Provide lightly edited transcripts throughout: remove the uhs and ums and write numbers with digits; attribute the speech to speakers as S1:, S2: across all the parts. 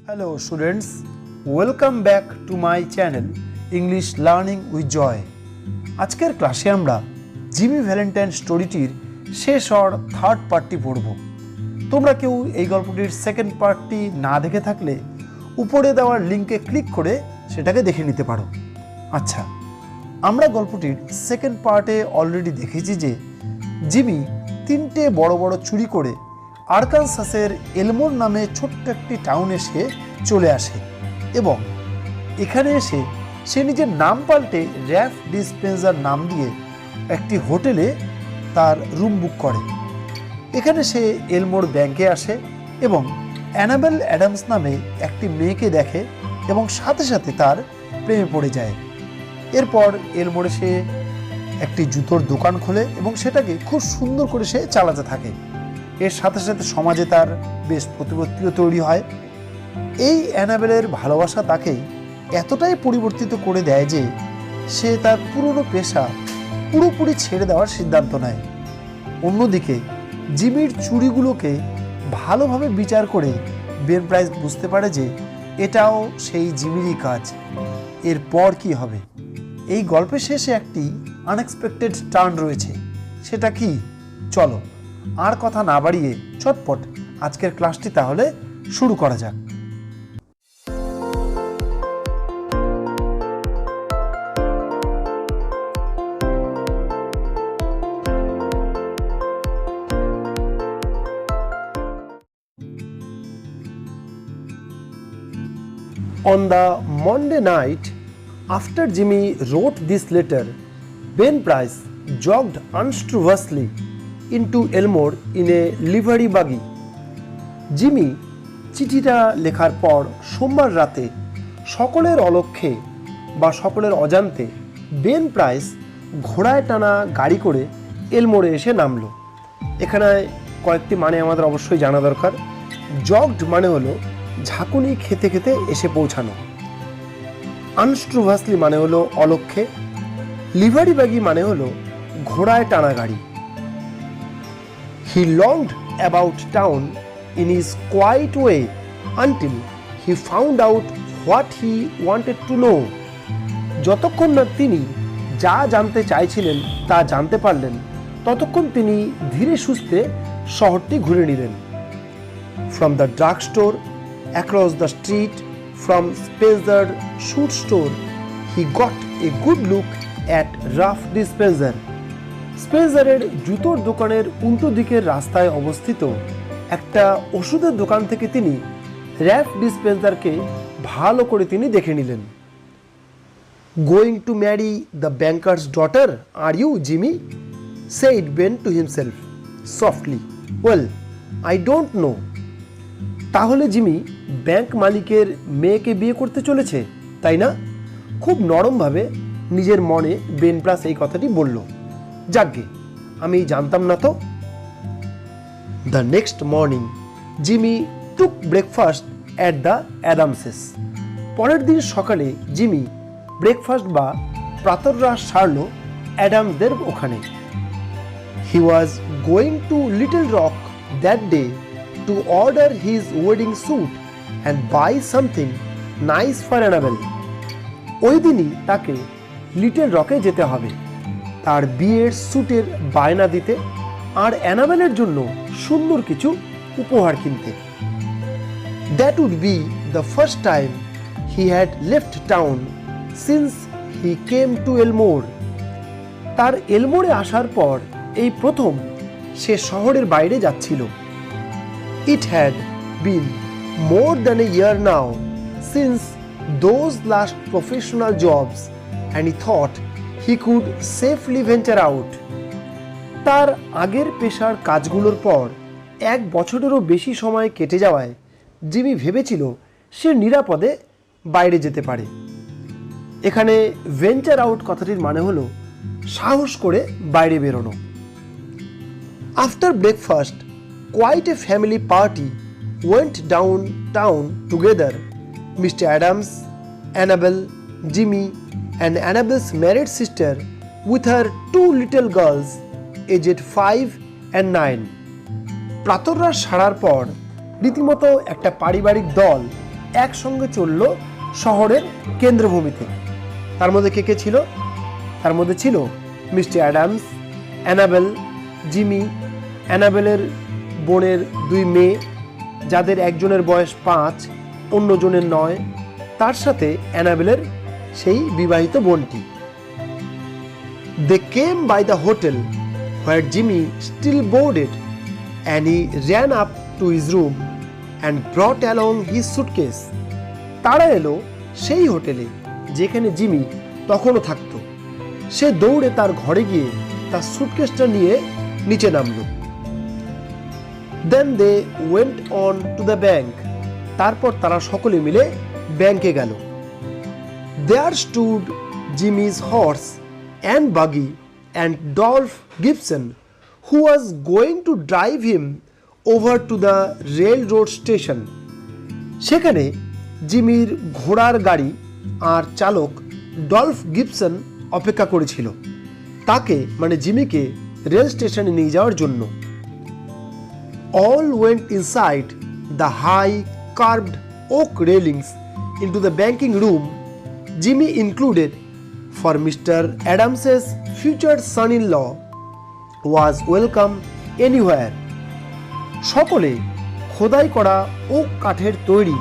S1: Hello students, welcome back to my channel English Learning with Joy. আজকের ক্লাসে আমরা Jimmy Valentine স্টোরিটির শেষ হওয়ার থার্ড পার্টটি পড়ব। তোমরা কেউ এই গল্পটির সেকেন্ড পার্টটি না দেখে থাকলে উপরে দেওয়ার লিঙ্কে ক্লিক করে সেটাকে দেখে নিতে পারো। আচ্ছা, আমরা গল্পটির সেকেন্ড পার্টে অলরেডি দেখেছি যে জিমি তিনটে বড় বড় চুরি করে আরকানসাসের এলমোর নামে ছোট্ট একটি টাউনে সে চলে আসে এবং এখানে এসে সে নিজের নাম পাল্টে র্যাফ ডিসপেন্সার নাম দিয়ে একটি হোটেলে তার রুম বুক করে। এখানে সে এলমোর ব্যাংকে আসে এবং অ্যানাবেল অ্যাডামস নামে একটি মেয়েকে দেখে এবং সাথে সাথে তার প্রেমে পড়ে যায়। এরপর এলমোরে সে একটি জুতোর দোকান খোলে এবং সেটাকে খুব সুন্দর করে সে চালাতে থাকে। এর সাথে সাথে সমাজে তার বেশ প্রতিপত্তিও তৈরি হয়। এই অ্যানাবেলের ভালোবাসা তাকে এতটাই পরিবর্তিত করে দেয় যে সে তার পুরনো পেশা পুরোপুরি ছেড়ে দেওয়ার সিদ্ধান্ত নেয়। অন্যদিকে জিমির চুরিগুলোকে ভালোভাবে বিচার করে বেন প্রাইস বুঝতে পারে যে এটাও সেই জিমিরই কাজ। এরপর কি হবে? এই গল্পের শেষে একটি আনএক্সপেক্টেড টার্ন রয়েছে। সেটা কি? চলো আর কথা না বাড়িয়ে চটপট আজকের ক্লাসটি তাহলে শুরু করা যাক। On the Monday night after Jimmy wrote this letter, Ben Price jogged unobtrusively into Elmore in a livery buggy. Jimmy চিঠিটা লেখার পর সোমবার রাতে সকলের অলক্ষ্যে বা সকলের অজান্তে বেন প্রাইস ঘোড়ায় টানা গাড়ি করে এলমোরে এসে নামলো। এখানে কয়েকটি মানে আমাদের অবশ্যই জানা দরকার। জগড মানে হলো ঝাঁকুনি খেতে খেতে এসে পৌঁছানো, আনস্ট্রুভাসলি মানে হলো অলক্ষ্যে, লিভারি ব্যাগি মানে হলো ঘোড়ায় টানা গাড়ি। He longed about town in his quiet way until he found out what he wanted to know. যতক্ষণ না তিনি যা জানতে চাইছিলেন তা জানতে পারলেন ততক্ষণ তিনি ধীরে সুস্থে শহরটি ঘুরে নিলেন। From the drugstore across the street, from Spencer's shoe store, he got a good look at rough dispenser. স্পেন্সারের জুতোর দোকানের উল্টো দিকের রাস্তায় অবস্থিত একটা ওষুধের দোকান থেকে তিনি র্যাফ ডিসপেন্সারকে ভালো করে তিনি দেখে নিলেন। Going to marry the banker's daughter are you Jimmy? said Ben to himself softly. Well, I don't know. তাহলে জিমি ব্যাংক মালিকের মেয়েকে বিয়ে করতে চলেছে, তাই না? খুব নরমভাবে নিজের মনে বেন প্রাইস এই কথাটি বলল। যাকগে, আমি জানতাম না তো। The next morning Jimmy took breakfast at the Adamses. পরের দিন সকালে জিমি ব্রেকফাস্ট বা প্রাতরাশ সারল অ্যাডামসদের ওখানে। He was going to Little Rock that day to order his wedding suit and buy something nice for Annabel. ওই দিনই তাকে লিটল রকে যেতে হবে তার বিয়ের স্যুটের বায়না দিতে আর অ্যানাবেলের জন্য সুন্দর কিছু উপহার কিনতে। That would be the first time he had left town since he came to Elmore. তার এলমোরে আসার পর এই প্রথম সে শহরের বাইরে যাচ্ছিল। It had been more than a year now since those last professional jobs and he thought he could safely venture out. তার আগের পেশার কাজগুলোর পর এক বছরেরও বেশি সময় কেটে যাওয়ায় জিমি ভেবেছিল সে নিরাপদে বাইরে যেতে পারে। এখানে ভেঞ্চার আউট কথাটির মানে হলো সাহস করে বাইরে বেরোনো। After breakfast quite a family party went down town together. Mister Adams, Annabelle, Jimmy and Annabelle's married sister with her two little girls aged 5 and 9. প্রাতরাশ সারার পর রীতিমতো একটা পারিবারিক দল একসঙ্গে চলল শহরের কেন্দ্রভূমিতে। তার মধ্যে কে কে ছিল? তার মধ্যে ছিল মিস্টার অ্যাডামস, অ্যানাবেল, জিমি, অ্যানাবেলের বোনের 2 মেয়ে, যাদের একজনের বয়স 5, অন্যজনের 9, তার সাথে অ্যানাবেলের সেই বিবাহিত বোনটি। They came by the hotel where Jimmy still boarded, and he ran up to his room and brought along his suitcase. তারা এলো সেই হোটেলে যেখানে জিমি তখনও থাকতো। সে দৌড়ে তার ঘরে গিয়ে তার সুটকেসটা নিয়ে নিচে নামল। Then they went on to the bank. তারপর তারা সকলে মিলে ব্যাংকে গেল। There stood Jimmy's horse and buggy and Dolph Gibson, who was going to drive him over to the railroad station. সেখানে জিমির ঘোড়ার গাড়ি আর চালক ডলফ গিবসন অপেক্ষা করেছিল তাকে, মানে জিমিকে, রেল স্টেশনে নিয়ে যাওয়ার জন্য। All went inside the high carved oak railings into the banking room, Jimmy included, for Mr. Adams's future son-in-law was welcome anywhere. সকলে খোদাই করা ওক কাঠের তৈরি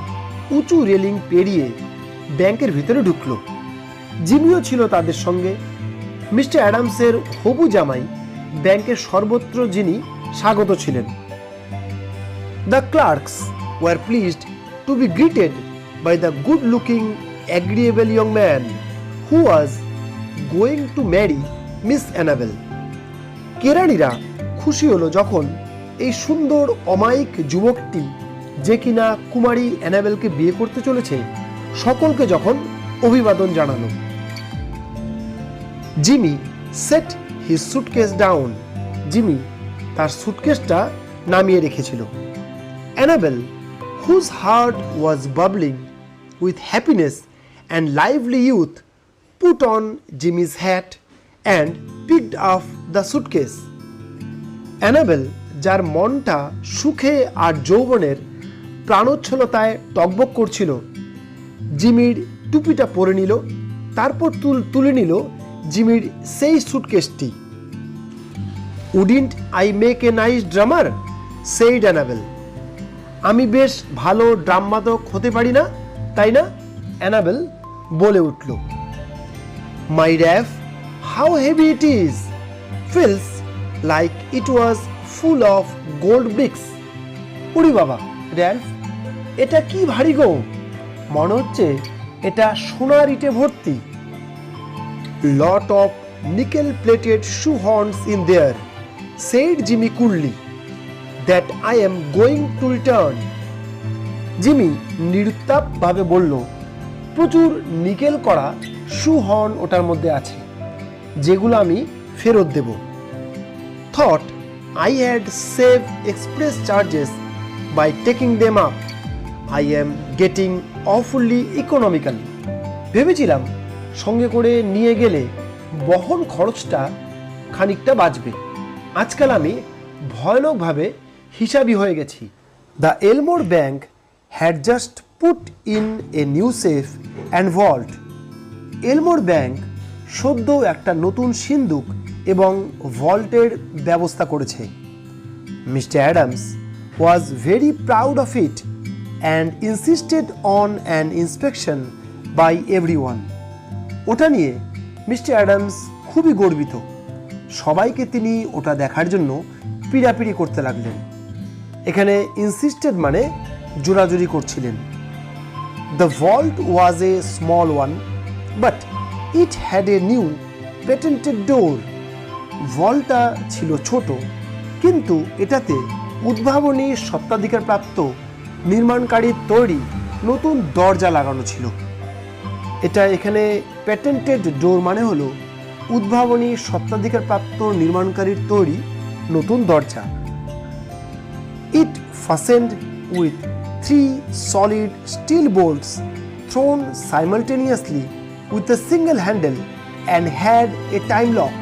S1: উঁচু রেলিং পেরিয়ে ব্যাংকের ভিতরে ঢুকল। জিমিও ছিল তাদের সঙ্গে। মিস্টার অ্যাডামসের হবু জামাই ব্যাংকের সর্বত্র যিনি স্বাগত ছিলেন। The clerks were pleased to be greeted by the good-looking, agreeable young man who was going to marry Miss Annabel. কেরানিরা খুশি হলো যখন এই সুন্দর অমায়িক যুবকটি, যে কিনা কুমারী অ্যানাবেলকে বিয়ে করতে চলেছে, সকলকে যখন অভিবাদন জানালো। Jimmy set his suitcase down. Jimmy তার সুটকেসটা নামিয়ে রেখেছিল। Annabelle, whose heart was bubbling with happiness and lively youth, put on Jimmy's hat and picked up the suitcase. Annabelle, যার মনটা সুখে আর যৌবনের প্রাণোচ্ছলতায় টগবগ করছিল, জিমির টুপিটা পরে নিল, তারপর তুলে নিল জিমির সেই সুটকেসটি। Wouldn't I make a nice drummer? said Annabel. আমি বেশ ভালো ড্রাম বাদক হতে পারি না, তাই না? অ্যানাবেল বলে উঠল। My Ralph, how heavy it is! Feels like it was full of gold bricks. ওরে বাবা, র্যালফ, এটা কি ভারী গো! মনে হচ্ছে এটা সোনার ইটে ভর্তি। Lot of nickel-plated shoe horns in there, said Jimmy coolly, that I am going to return. Jimmy নিরুত্তাপ ভাবে বলল, প্রচুর নিকেল করা শু হর্ন ওটার মধ্যে আছে, যেগুলো আমি ফেরত দেব। Thought I had saved express charges by taking them up. I am getting awfully economical. ভেবেছিলাম সঙ্গে করে নিয়ে গেলে বহন খরচটা খানিকটা বাঁচবে। আজকাল আমি ভয়ানকভাবে হিসাবি হয়ে গেছি। The Elmore Bank had just put in a new safe and vault. এলমোর bank সদ্য একটা নতুন সিন্দুক এবং ভল্টের ব্যবস্থা করেছে। Mister Adams was very proud of it and insisted on an inspection by everyone. ওটা নিয়ে মিস্টার অ্যাডামস খুবই গর্বিত। সবাইকে তিনি ওটা দেখার জন্য পিড়াপিড়ি করতে লাগলেন। এখানে ইনসিস্টেড মানে জোরাজুরি করছিলেন। The vault was a small one, but it had a new patented door. ভল্টটা ছিল ছোট, কিন্তু এটাতে উদ্ভাবনী স্বত্বাধিকারপ্রাপ্ত নির্মাণকারীর তৈরি নতুন দরজা লাগানো ছিল। এটা এখানে প্যাটেন্টেড ডোর মানে হলো উদ্ভাবনী স্বত্বাধিকারপ্রাপ্ত নির্মাণকারীর তৈরি নতুন দরজা। It fastened with 3 solid steel bolts thrown simultaneously with a single handle and had a time lock.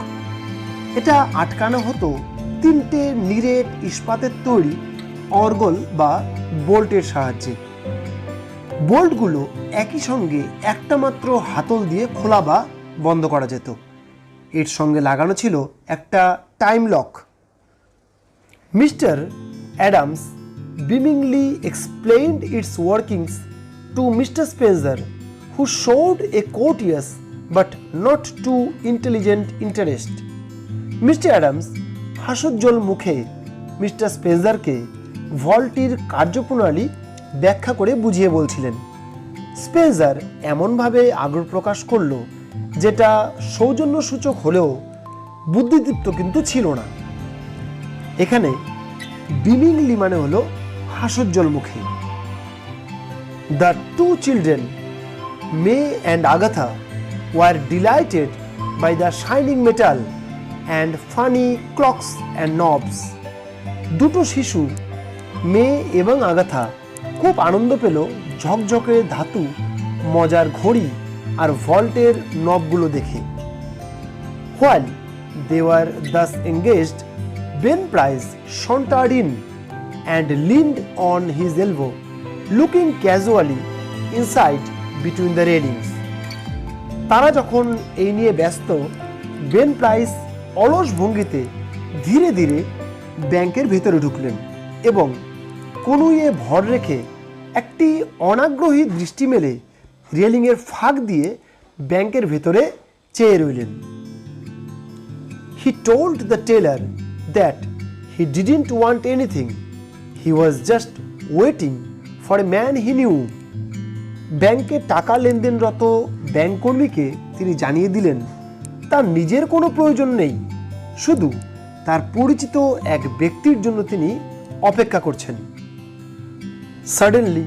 S1: এটা আটকানো হতো 3টে নিরেট ইস্পাতের তৈরি অর্গল বা বোল্টের সাহায্যে। বোল্টগুলো একই সঙ্গে একটা মাত্র হাতল দিয়ে খোলা বা বন্ধ করা যেত। এর সঙ্গে লাগানো ছিল একটা time lock. Mister Adams beamingly explained its workings to Mr. Spencer, who showed a courteous but not too intelligent interest. Mister Adams হাস্যোজ্জ্বল মুখে মিস্টার স্পেন্সারকে ভল্টটির কার্যপ্রণালী ব্যাখ্যা করে বুঝিয়ে বলছিলেন। স্পেন্সার এমনভাবে আগ্রহ প্রকাশ করল যেটা সৌজন্যসূচক হলেও বুদ্ধিদীপ্ত কিন্তু ছিল না। এখানে বিমিংলি মানে হলো হাস্যোজ্জ্বল মুখে। The two children, May and Agatha, were delighted by the shining metal and funny clocks and knobs. দুটো শিশু মে এবং আগাথা খুব আনন্দ পেল ঝকঝকে ধাতু, মজার ঘড়ি আর ভল্টের নবগুলো দেখে। While they were thus engaged, Ben Price sauntered in and leaned on his elbow, looking casually inside between the railings. তারা যখন এই নিয়ে ব্যস্ত, বেন প্রাইস অলস ভঙ্গিতে ধীরে ধীরে ব্যাংকের ভেতরে ঢুকলেন এবং কনুইয়ে ভর রেখে একটি অনাগ্রহী দৃষ্টি মেলে রেলিংয়ের ফাঁক দিয়ে ব্যাংকের ভেতরে চেয়ে রইলেন। He told the teller that he didn't want anything. He was just waiting for a man he knew. ব্যাংকে টাকা লেনদেনরত ব্যাংক কর্মীকে তিনি জানিয়ে দিলেন তার নিজের কোনো প্রয়োজন নেই, শুধু তার পরিচিত এক ব্যক্তির জন্য তিনি অপেক্ষা করছেন। Suddenly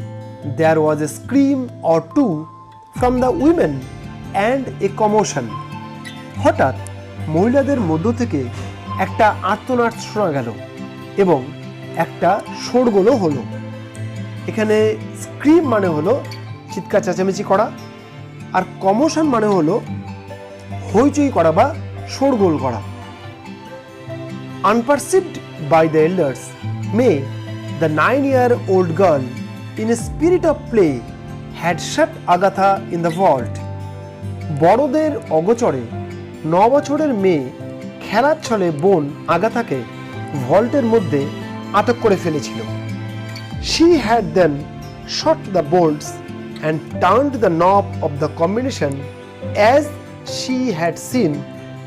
S1: there was a scream or two from the women and a commotion. হঠাৎ মহিলাদের মধ্য থেকে একটা আর্তনাদ শোনা গেল এবং একটা শোরগোলও হলো। এখানে স্ক্রিম মানে হলো চিৎকার চেঁচামেচি করা, আর কমোশন মানে হলো হইচই করা বা শোরগোল করা। Unperceived by the elders, May, the 9-year-old girl, in a spirit of play, had shut Agatha in the vault. বড়দের অগোচরে 9 বছরের মেয়ে খেলার ছলে বোন আগাথাকে ভল্টের মধ্যে আটক করে ফেলেছিল। She had then shot the bolts and turned the knob of the combination as she had seen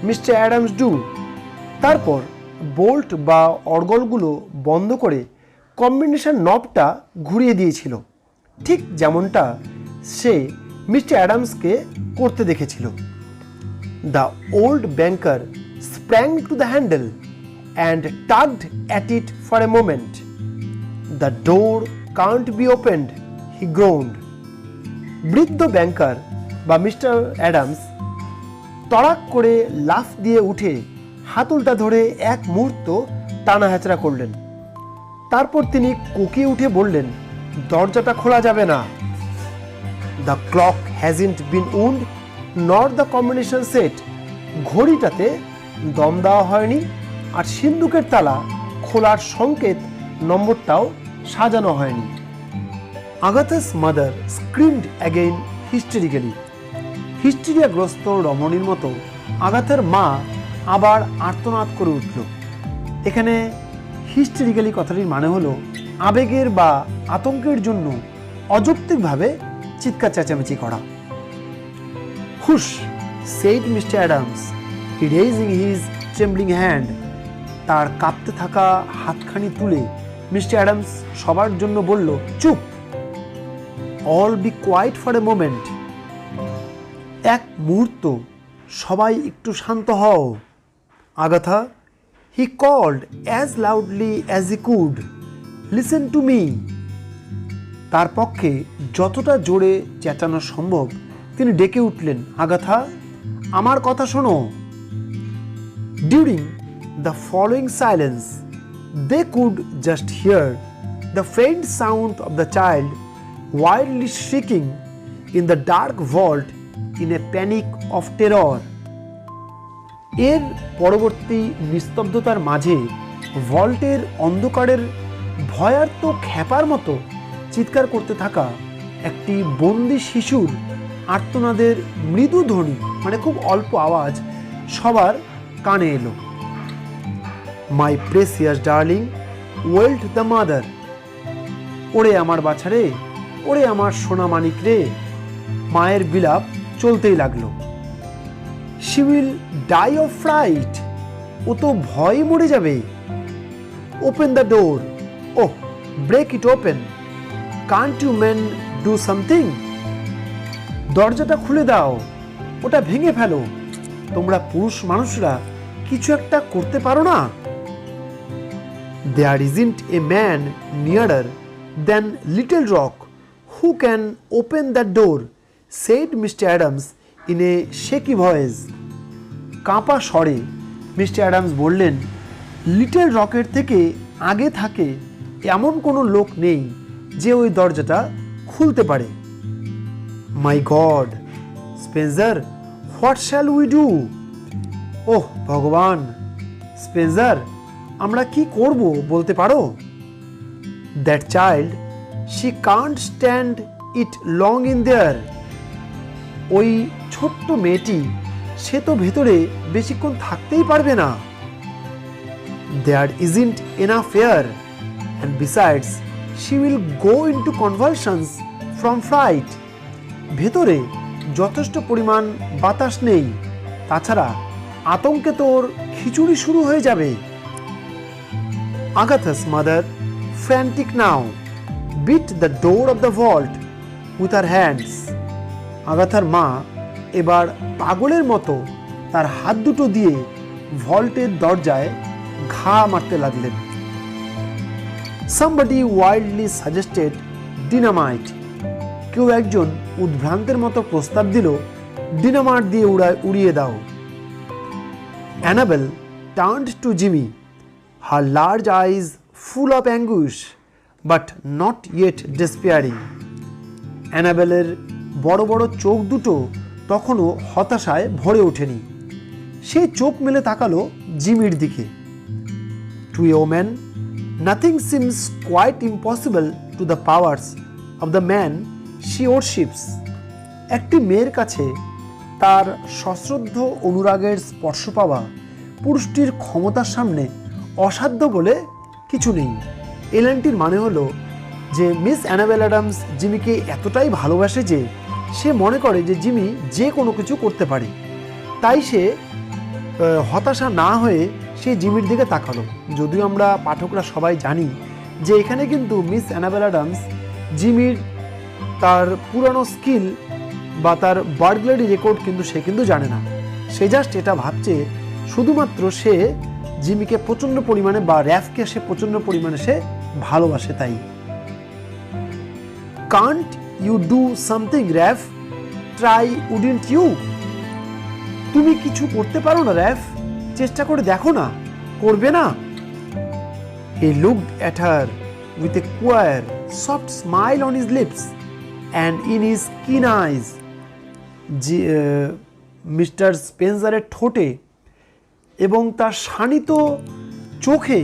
S1: Mr. Adams do. তারপর বোল্ট বা অর্গলগুলো বন্ধ করে কম্বিনেশন নবটা ঘুরিয়ে দিয়েছিল, ঠিক যেমনটা সে মিস্টার অ্যাডামসকে করতে দেখেছিল। The old banker sprang to the handle and tugged at it for a moment. The door can't be opened, he groaned. বৃদ্ধ ব্যাংকার বা মিস্টার অ্যাডামস তড়াক করে লাফ দিয়ে উঠে হাতলটা ধরে এক মুহূর্ত টানা হেঁচড়া করলেন। তারপর তিনি কোকিয়ে উঠে বললেন, দরজাটা খোলা যাবে না। The clock hasn't been wound nor the combination set. ঘড়িটাতে দম দেওয়া হয়নি, আর সিন্দুকের তালা খোলার সংকেত নম্বরটাও সাজানো হয়নি। Agatha's mother screamed again hysterically. হিস্টেরিয়াগ্রস্ত রমণীর মতো আগাথার মা আবার আর্তনাদ করে উঠল। এখানে হিস্টেরিক্যালি কথাটির মানে হলো আবেগের বা আতঙ্কের জন্য অযৌক্তিকভাবে চিৎকার চেঁচামেচি করা। হুশ, said Mr. Adams, raising his trembling hand. তার কাঁপতে থাকা হাতখানি তুলে মিস্টার অ্যাডামস সবার জন্য বলল, চুপ, all be quiet for a moment. এক মুহূর্ত, সবাই একটু শান্ত হও। Agatha, he called as loudly as he could, listen to me. তার পক্ষে যতটা জোরে চেঁচানো সম্ভব তিনি ডেকে উঠলেন, আগাথা, আমার কথা শোনো। During the following silence, they could just hear the faint sound of the child wildly shrieking in the dark vault in a panic of terror. এর পরবর্তী নিস্তব্ধতার মাঝে ভল্টের অন্ধকারের ভয়ার্ত খ্যাপার মতো চিৎকার করতে থাকা একটি বন্দি শিশুর আর্তনাদের মৃদু ধ্বনি, মানে খুব অল্প আওয়াজ সবার কানে এলো। My precious darling wailed the mother, ওরে আমার বাছা রে, ওরে আমার সোনা মানিক রে। মায়ের বিলাপ চলতেই লাগলো। She will die of fright, ও তো ভয়ে মরে যাবে। Open the door, oh break it open, can't you men do something, দরজাটা খুলে দাও, ওটা ভেঙে ফেলো, তোমরা পুরুষ মানুষরা কিছু একটা করতে পারো না? There isn't a man nearer than Little Rock who can open that door, said Mr. Adams in a shaky voice. কাঁপা স্বরে মিস্টার অ্যাডামস বললেন, লিটল রকের থেকে আগে থাকে এমন কোনো লোক নেই যে ওই দরজাটা খুলতে পারে। My god Spencer, what shall we do? ওহ ভগবান, স্পেন্সার আমরা কি করব বলতে পারো? That child, she can't stand it long in there, ওই ছোট্ট মেয়েটি সে তো ভেতরে বেশিক্ষণ থাকতেই পারবে না। There isn't enough air, and besides she will go into convulsions from fright, ভেতরে যথেষ্ট পরিমাণ বাতাস নেই, তাছাড়া আতঙ্কে তোর খিচুড়ি শুরু হয়ে যাবে। Agatha's mother, frantic now, beat the door of the vault with her hands. আগাথার মা এবার পাগলের মতো তার হাত দুটো দিয়ে ভল্টের দরজায় ঘা মারতে লাগলেন। Somebody wildly suggested dynamite. কেউ একজন উদ্ভ্রান্তের মতো প্রস্তাব দিল, ডিনামাইট দিয়ে উড়িয়ে দাও। Annabel turned to Jimmy, her large eyes full of anguish but not yet despairing. অ্যানাবেলের বড় বড় চোখ দুটো তখনও হতাশায় ভরে ওঠেনি। সে চোখ মেলে তাকালো জিমির দিকে। To a woman, nothing seems quite impossible to the powers of the man she worships. একটি মেয়ের কাছে তার সশ্রদ্ধ অনুরাগের স্পর্শ পাওয়া পুরুষটির ক্ষমতার সামনে অসাধ্য বলে কিছু নেই। এই লাইনটির মানে হলো যে মিস অ্যানাবেল অ্যাডামস জিমিকে এতটাই ভালোবাসে যে সে মনে করে যে জিমি যে কোনো কিছু করতে পারে। তাই সে হতাশা না হয়ে সে জিমির দিকে তাকালো। যদিও আমরা পাঠকরা সবাই জানি যে এখানে কিন্তু মিস অ্যানাবেল অ্যাডামস জিমির তার পুরানো স্কিল বা তার বার্গলারি রেকর্ড কিন্তু সে কিন্তু জানে না। সে জাস্ট এটা ভাবছে শুধুমাত্র সে জিমিকে প্রচণ্ড পরিমাণে বা র্যাফকে সে প্রচণ্ড পরিমাণে সে ভালোবাসে। তাই can't you do something Ralph, try wouldn't you, তুমি কিছু করতে পারো না র্যাফ, চেষ্টা করে দেখো না, করবে না? He looked at her with a queer, soft smile on his lips and in his keen eyes. Mister স্পেন্সারের ঠোঁটে এবং তার শানিত চোখে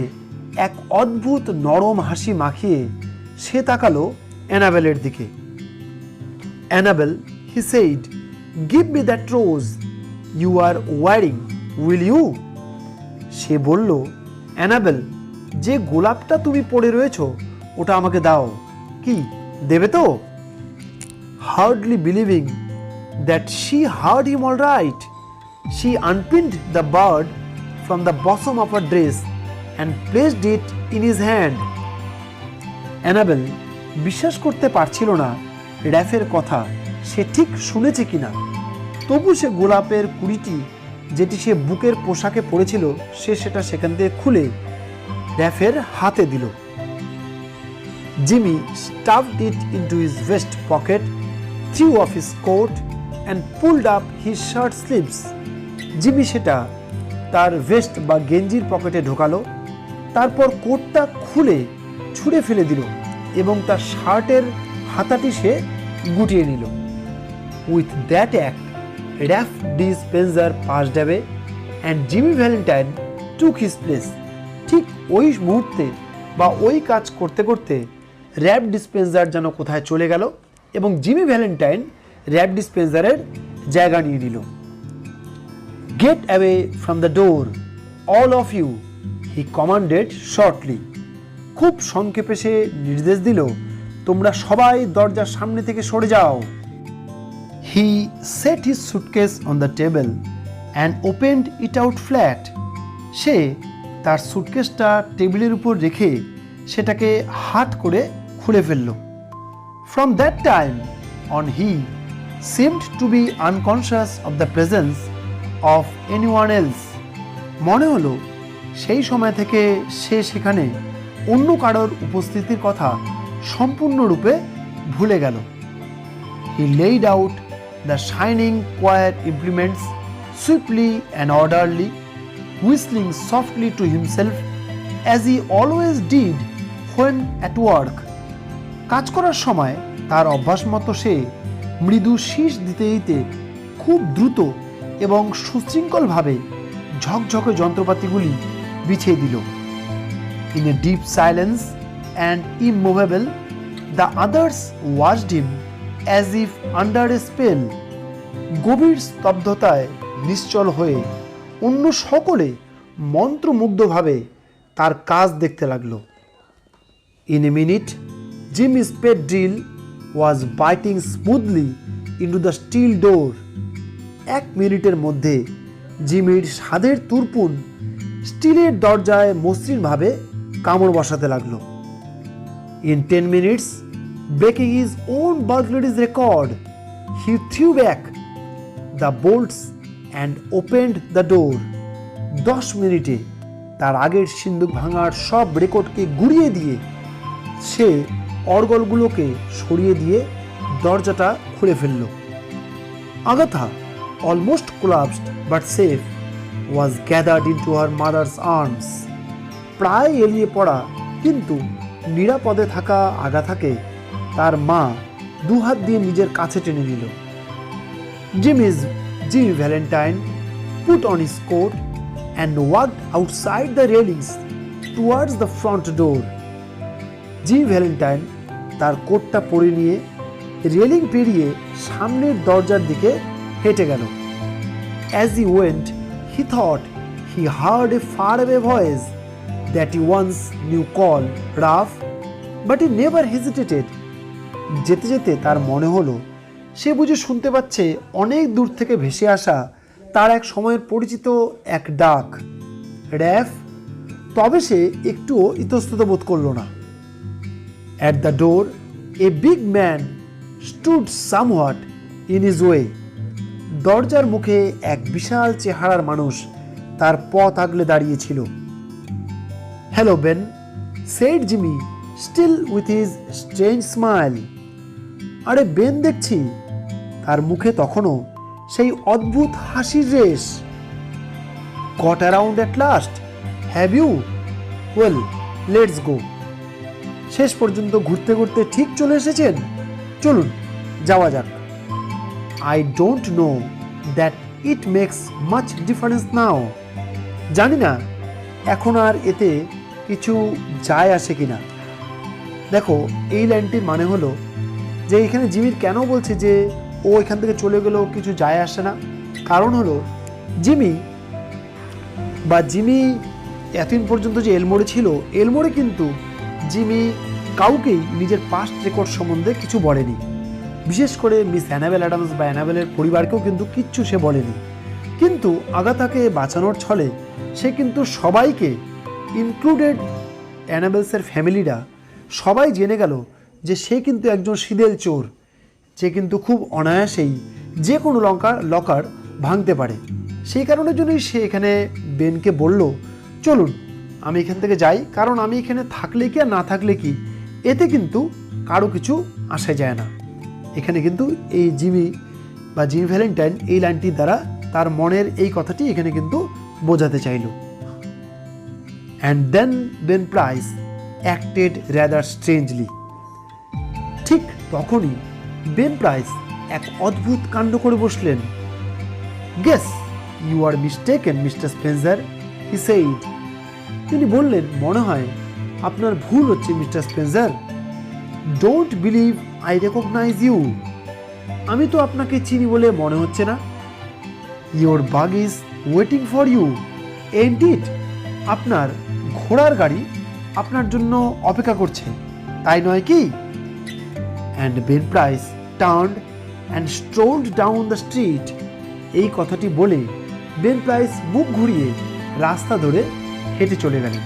S1: এক অদ্ভুত নরম হাসি মাখিয়ে সে তাকালো অ্যানাবেলের দিকে। Annabelle, he said, give me that rose you are wearing, will you? সে বলল, অ্যানাবেল, যে গোলাপটা তুমি পরে রয়েছো ওটা আমাকে দাও, কি দেবে তো? Hardly believing that she heard him all right, she unpinned the bird from the bosom of her dress and placed it in his hand. Annabelle বিশ্বাস করতে পারছিল না র্যাফের কথা সে ঠিক শুনেছে কিনা। তবু সে গোলাপের কুড়িটি যেটি সে বুকের পোশাকে পরেছিল সে সেটা সেখান থেকে খুলে র্যাফের হাতে দিল। Jimmy stuffed it into his vest pocket, threw off his coat and pulled up his shirt sleeves. Jimmy সেটা তার ভেস্ট বা গেঞ্জির পকেটে ঢোকালো, তারপর কোটটা খুলে ছুঁড়ে ফেলে দিল এবং তার শার্টের হাতাটি সে গুটিয়ে নিল। With that act RAF D Spencer passed away and Jimmyvalentine took his place. ঠিক ওই মুহূর্তে বা ওই কাজ করতে করতে র্যাফ ডিসপেন্সার যেন কোথায় চলে গেল এবং জিমি ভ্যালেন্টাইন র্যাপ ডিসপেন্সারের জায়গা নিয়ে নিল। Get away from the door all of you, he commanded shortly. খুব সংক্ষেপে সে নির্দেশ দিল, তোমরা সবাই দরজার সামনে থেকে সরে যাও। He set his suitcase on the table and opened it out flat. সে তার সুটকেসটা টেবিলের উপর রেখে সেটাকে হাট করে খুলে ফেলল। From that time on he seemed to be unconscious of the presence of anyone else. মনে হলো সেই সময় থেকে সে সেখানে অন্য কারোর উপস্থিতির কথা সম্পূর্ণরূপে ভুলে গেল। He laid out the shining choir implements swiftly and orderly, whistling softly to himself as he always did when at work. কাজ করার সময় তার অভ্যাস মতো সে মৃদু শীষ দিতে দিতে খুব দ্রুত এবং সুশৃঙ্খলভাবে ঝকঝকে যন্ত্রপাতিগুলি বিছিয়ে দিল। In a deep silence and immovable, the others watched him as if under a spell. গভীর স্তব্ধতায় নিশ্চল হয়ে অন্য সকলে মন্ত্রমুগ্ধভাবে তার কাজ দেখতে লাগলো। In a minute, Jimmy's pet drill was biting smoothly into the steel door. 1 মিনিটের মধ্যে জিমির স্বাদের তুরপুন স্টিলের দরজায় মসৃণভাবে কামড় বসাতে লাগলো। In 10 minutes, breaking his own burglary's record, he threw back the bolts and opened the door. 10 মিনিটে তার আগের সিন্দুক ভাঙার সব রেকর্ডকে গুড়িয়ে দিয়ে সে অর্গলগুলোকে সরিয়ে দিয়ে দরজাটা খুলে ফেলল। Agatha, almost collapsed but safe, was gathered into her mother's arms. প্রায় এলিয়ে পড়া কিন্তু নিরাপদে থাকা আগাথাকে তার মা দুহাত দিয়ে নিজের কাছে টেনে নিল। Jimmy Valentine put on his coat and walked outside the railings towards the front door. Jimmy Valentine তার কোটটা পরে নিয়ে রেলিং পেরিয়ে সামনের দরজার দিকে হেঁটে গেল। As he went, he thought he heard a faraway voice that he once knew call rough, but he never hesitated. যেতে যেতে তার মনে হলো সে বুঝি শুনতে পাচ্ছে অনেক দূর থেকে ভেসে আসা তার এক সময়ের পরিচিত এক ডাক, র্যাফ। তবে সে একটুও ইতস্তত বোধ করল না। At the door, a big man stood somewhat in his way. দরজার মুখে এক বিশাল চেহারার মানুষ তার পথ আগলে দাঁড়িয়েছিল। Hello, Ben, said Jimmy, still with his strange smile. আরে বেন দেখছি, তার মুখে তখনও সেই অদ্ভুত হাসির রেশ। Got around at last, have you? Well, let's go. শেষ পর্যন্ত ঘুরতে ঘুরতে ঠিক চলে এসেছেন, চলুন যাওয়া যাক। I don't know that it makes much difference now. জানি না এখন আর এতে কিছু যায় আসে কিনা। দেখো, এই লাইনটির মানে হলো যে এখানে জিমির কেন বলছে যে ও এখান থেকে চলে গেলেও কিছু যায় আসে না, কারণ হলো জিমি এতদিন পর্যন্ত যে এলমোড়ে ছিল, এলমোড়ে কিন্তু জিমি কাউকেই নিজের পাস্ট রেকর্ড সম্বন্ধে কিছু বলেনি। বিশেষ করে মিস অ্যানাবেল অ্যাডামস বা অ্যানাবেলের পরিবারকেও কিন্তু কিচ্ছু সে বলেনি। কিন্তু আগাথাকে বাঁচানোর ছলে সে কিন্তু সবাইকে, ইনক্লুডেড অ্যানাবেলসের ফ্যামিলিরা, সবাই জেনে গেল যে সে কিন্তু একজন সিদেল চোর, যে কিন্তু খুব অনায়াসেই যে কোনো লকার ভাঙতে পারে। সেই কারণের জন্যই সে এখানে বেনকে বলল, চলুন আমি এখান থেকে যাই, কারণ আমি এখানে থাকলে কি আর না থাকলে কি, এতে কিন্তু কারো কিছু আসা যায় না। এখানে কিন্তু এই জিমি ভ্যালেন্টাইন এই লাইনটির দ্বারা তার মনের এই কথাটি এখানে কিন্তু বোঝাতে চাইল। And then Ben Price acted rather strangely. ঠিক তখনই বেন প্রাইস এক অদ্ভুত কাণ্ড করে বসলেন। Guess you are mistaken mister Spencer, he said. তিনি বললেন, মনে হয় আপনার ভুল হচ্ছে mister Spencer. Don't believe I recognise you. আমি তো আপনাকে চিনি বলে মনে হচ্ছে না। Your buggy is waiting for you, ain't it? আপনার ঘোড়ার গাড়ি আপনার জন্য অপেক্ষা করছে, তাই নয় কি? And Ben Price turned and strolled down the street. এই কথাটি বলে বেন প্রাইস মুখ ঘুরিয়ে রাস্তা ধরে হেঁটে চলে গেলেন।